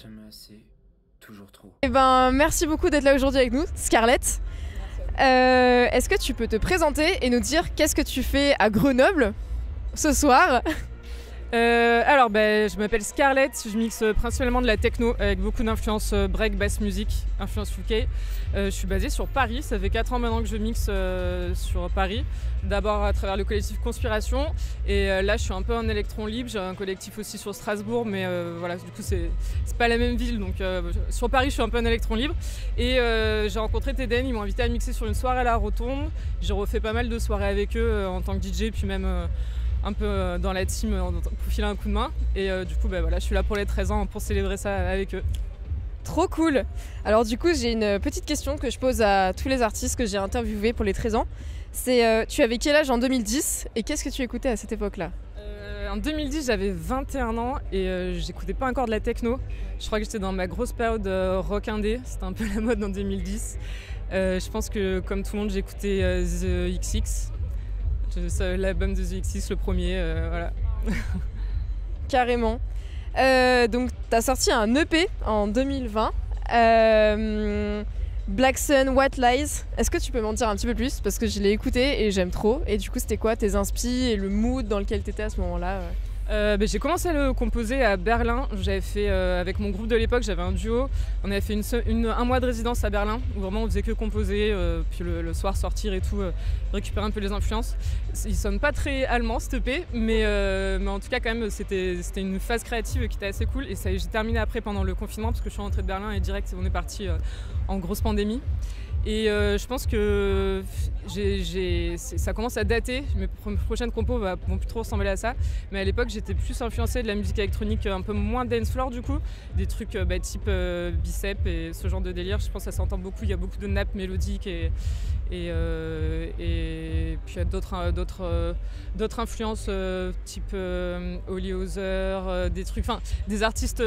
Jamais assez, toujours trop. Eh ben, merci beaucoup d'être là aujourd'hui avec nous, Scarlett. Est-ce que tu peux te présenter et nous dire qu'est-ce que tu fais à Grenoble ce soir? Je m'appelle Scarlett, je mixe principalement de la techno avec beaucoup d'influence break, bass music, influence UK. Je suis basée sur Paris, ça fait 4 ans maintenant que je mixe sur Paris. D'abord à travers le collectif Conspiration et là je suis un peu en électron libre, j'ai un collectif aussi sur Strasbourg mais voilà, du coup c'est pas la même ville donc sur Paris je suis un peu en électron libre et j'ai rencontré TDN, ils m'ont invité à mixer sur une soirée à la Rotonde. J'ai refait pas mal de soirées avec eux en tant que DJ puis même un peu dans la team pour filer un coup de main et du coup voilà, je suis là pour les 13 ans pour célébrer ça avec eux. Trop cool. Alors du coup j'ai une petite question que je pose à tous les artistes que j'ai interviewés pour les 13 ans. C'est tu avais quel âge en 2010 et qu'est-ce que tu écoutais à cette époque-là? En 2010 j'avais 21 ans et j'écoutais pas encore de la techno. Je crois que j'étais dans ma grosse période rock indé, c'était un peu la mode en 2010. Je pense que comme tout le monde j'écoutais The XX. L'album de The XX, le premier, voilà. Carrément. Donc, tu as sorti un EP en 2020. Black Sun, White Lies. Est-ce que tu peux m'en dire un petit peu plus? Parce que je l'ai écouté et j'aime trop. Et du coup, c'était quoi tes inspi et le mood dans lequel tu étais à ce moment-là? J'ai commencé à le composer à Berlin. J'avais fait avec mon groupe de l'époque, j'avais un duo. On avait fait un mois de résidence à Berlin où vraiment on faisait que composer, puis le soir sortir et tout, récupérer un peu les influences. Il sonne pas très allemand cet EP, mais en tout cas quand même c'était une phase créative qui était assez cool. Et j'ai terminé après pendant le confinement parce que je suis rentrée de Berlin et direct on est parti en grosse pandémie. Et je pense que ça commence à dater, mes prochaines compos vont plus trop ressembler à ça. Mais à l'époque, j'étais plus influencée de la musique électronique, un peu moins dance floor du coup. Des trucs type bicep et ce genre de délire. Je pense que ça s'entend beaucoup, il y a beaucoup de nappes mélodiques et puis il y a d'autres influences type Holly Ozer, des trucs, des artistes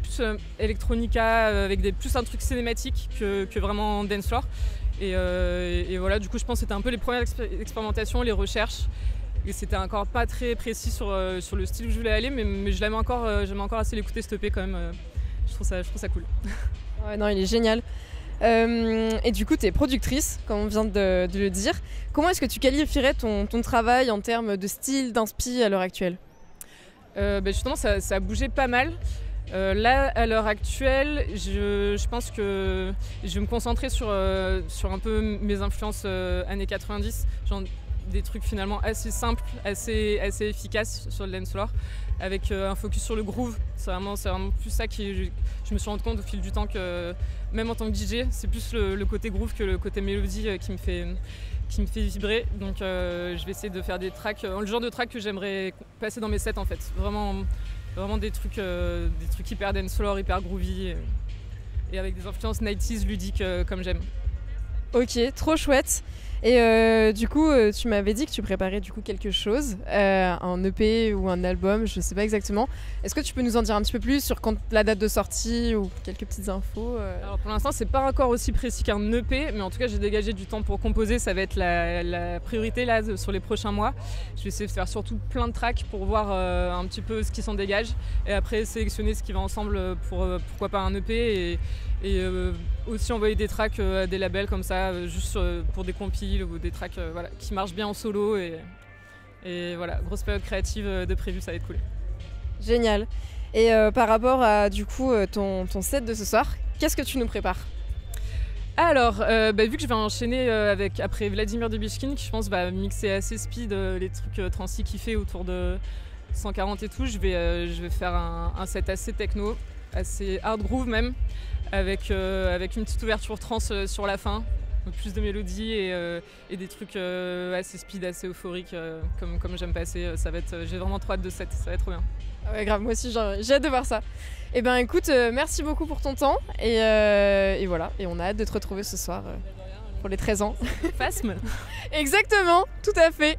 plus electronica avec plus un truc cinématique que vraiment dance floor. Et voilà, du coup je pense que c'était un peu les premières expérimentations, les recherches. Et c'était encore pas très précis sur le style où je voulais aller, mais j'aimais encore assez l'écouter cet EP quand même. Je trouve ça cool. Ouais, non, il est génial. Et du coup, tu es productrice, comme on vient de le dire. Comment est-ce que tu qualifierais ton travail en termes de style, d'inspi à l'heure actuelle? Justement, ça a bougé pas mal. Là, à l'heure actuelle, je pense que je vais me concentrer sur un peu mes influences années 90, genre des trucs finalement assez simples, assez efficaces sur le dance floor, avec un focus sur le groove. C'est vraiment plus ça je me suis rendu compte au fil du temps que même en tant que DJ, c'est plus le côté groove que le côté mélodie qui me fait vibrer. Donc je vais essayer de faire des tracks, le genre de tracks que j'aimerais passer dans mes sets en fait. Vraiment des trucs hyper dance floor, hyper groovy et avec des influences 90s ludiques comme j'aime. Ok, trop chouette. Et du coup, tu m'avais dit que tu préparais du coup quelque chose, un EP ou un album, je sais pas exactement. Est-ce que tu peux nous en dire un petit peu plus sur la date de sortie ou quelques petites infos Alors pour l'instant, c'est pas encore aussi précis qu'un EP, mais en tout cas, j'ai dégagé du temps pour composer. Ça va être la priorité là sur les prochains mois. Je vais essayer de faire surtout plein de tracks pour voir un petit peu ce qui s'en dégage et après sélectionner ce qui va ensemble pour pourquoi pas un EP et aussi envoyer des tracks à des labels comme ça, juste pour des compiles ou des tracks qui marchent bien en solo et voilà, grosse période créative de prévu, ça va être cool. Génial. Et par rapport à du coup ton set de ce soir, qu'est-ce que tu nous prépares? Alors, vu que je vais enchaîner après Vladimir Debishkin, qui je pense va mixer assez speed les trucs transi qu'il fait autour de 140 et tout, je vais faire un set assez techno, assez hard groove même, avec une petite ouverture trance sur la fin, donc plus de mélodies et des trucs assez speed, assez euphoriques comme j'aime passer. J'ai vraiment trop hâte de set, ça va être trop bien. Ah ouais, grave, moi aussi j'ai hâte de voir ça. Et ben écoute, merci beaucoup pour ton temps et voilà, et on a hâte de te retrouver ce soir pour les 13 ans. Phasme. Exactement, tout à fait.